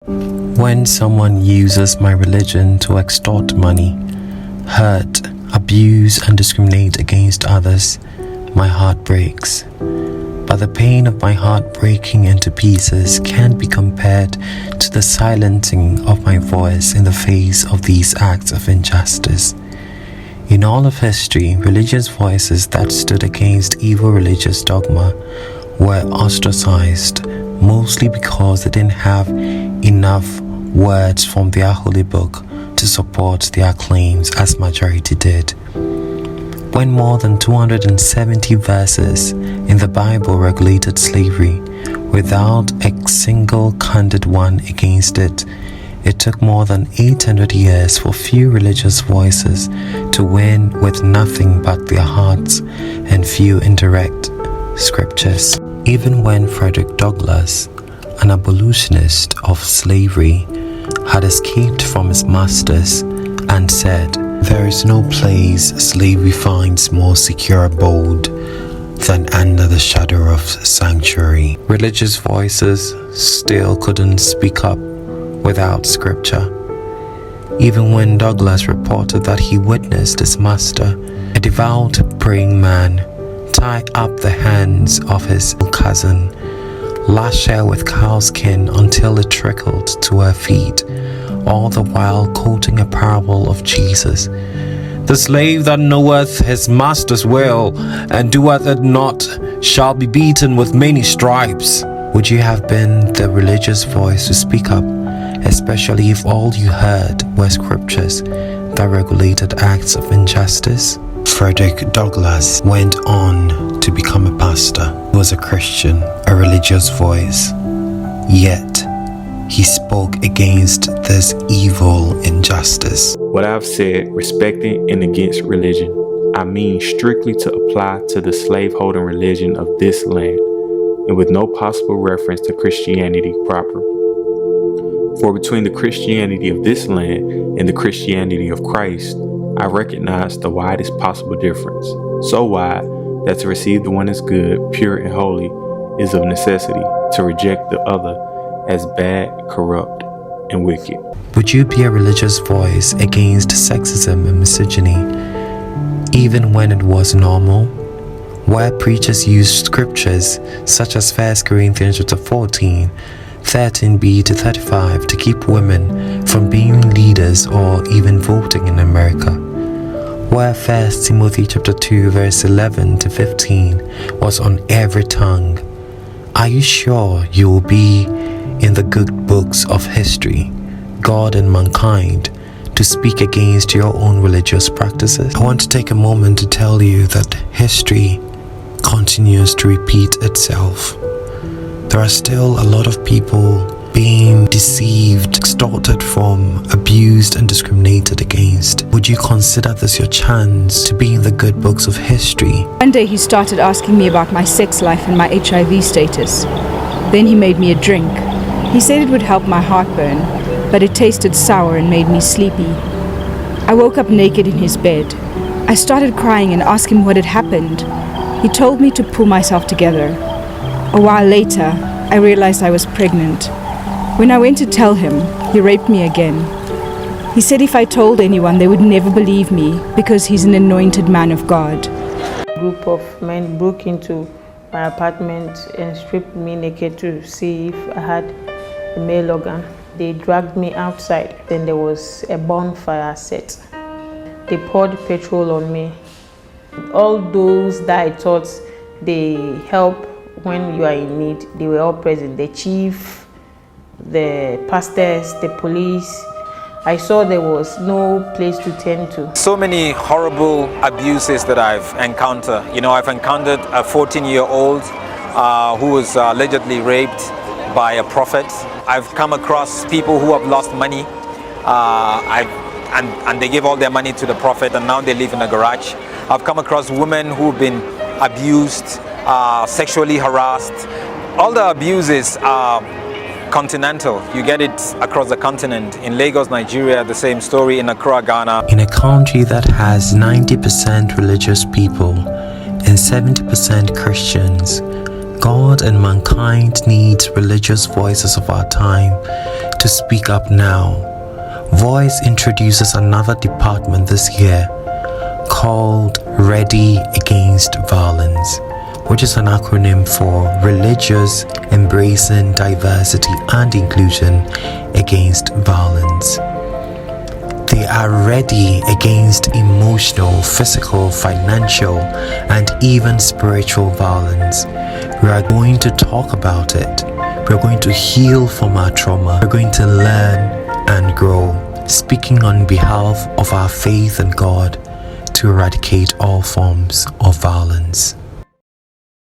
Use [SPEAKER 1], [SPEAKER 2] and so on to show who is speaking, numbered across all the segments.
[SPEAKER 1] When someone uses my religion to extort money, hurt, abuse, and discriminate against others, my heart breaks. But the pain of my heart breaking into pieces can't be compared to the silencing of my voice in the face of these acts of injustice. In all of history, religious voices that stood against evil religious dogma were ostracized, mostly because they didn't have enough words from their holy book to support their claims as majority did. When more than 270 verses in the Bible regulated slavery without a single candid one against it, it took more than 800 years for few religious voices to win with nothing but their hearts and few indirect scriptures. Even when Frederick Douglass, an abolitionist of slavery, had escaped from his masters and said, "There is no place slavery finds more secure abode than under the shadow of sanctuary," religious voices still couldn't speak up without scripture. Even when Douglass reported that he witnessed his master, a devout praying man, tie up the hands of his cousin, lash her with cowskin until it trickled to her feet, all the while quoting a parable of Jesus. "The slave that knoweth his master's will, and doeth it not, shall be beaten with many stripes." Would you have been the religious voice to speak up, especially if all you heard were scriptures that regulated acts of injustice? Frederick Douglass went on to become a pastor. He was a Christian, a religious voice. Yet, he spoke against this evil injustice.
[SPEAKER 2] What I've said respecting and against religion, I mean strictly to apply to the slaveholding religion of this land, and with no possible reference to Christianity proper. For between the Christianity of this land and the Christianity of Christ, I recognize the widest possible difference, so wide that to receive the one as good, pure, and holy is of necessity, to reject the other as bad, corrupt, and wicked.
[SPEAKER 1] Would you be a religious voice against sexism and misogyny, even when it was normal? Where preachers used scriptures such as 1 Corinthians 14, 13b to 35 to keep women from being leaders or even voting in America. Where 1 Timothy 2 verse 11 to 15 was on every tongue. Are you sure you will be in the good books of history, God and mankind, to speak against your own religious practices? I want to take a moment to tell you that history continues to repeat itself. There are still a lot of people being deceived, extorted from, abused, and discriminated against. Would you consider this your chance to be in the good books of history?
[SPEAKER 3] One day he started asking me about my sex life and my HIV status. Then he made me a drink. He said it would help my heartburn, but it tasted sour and made me sleepy. I woke up naked in his bed. I started crying and asked him what had happened. He told me to pull myself together. A while later, I realized I was pregnant. When I went to tell him, he raped me again. He said if I told anyone, they would never believe me because he's an anointed man of God.
[SPEAKER 4] A group of men broke into my apartment and stripped me naked to see if I had a male organ. They dragged me outside. Then there was a bonfire set. They poured petrol on me. All those that I thought they help when you are in need, they were all present. The chief, the pastors, the police. I saw there was no place to turn to.
[SPEAKER 5] So many horrible abuses that I've encountered. I've encountered a 14-year-old who was allegedly raped by a prophet. I've come across people who have lost money and they gave all their money to the prophet and now they live in a garage. I've come across women who've been abused, sexually harassed. All the abuses are continental. You get it across the continent. In Lagos, Nigeria, the same story. In Accra, Ghana.
[SPEAKER 1] In a country that has 90% religious people and 70% Christians, God and mankind needs religious voices of our time to speak up now. Voice introduces another department this year called Ready Against Violence, which is an acronym for Religious Embracing Diversity and Inclusion Against Violence. They are ready against emotional, physical, financial, and even spiritual violence. We are going to talk about it. We're going to heal from our trauma. We're going to learn and grow, speaking on behalf of our faith in God to eradicate all forms of violence.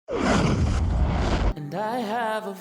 [SPEAKER 6] And I have a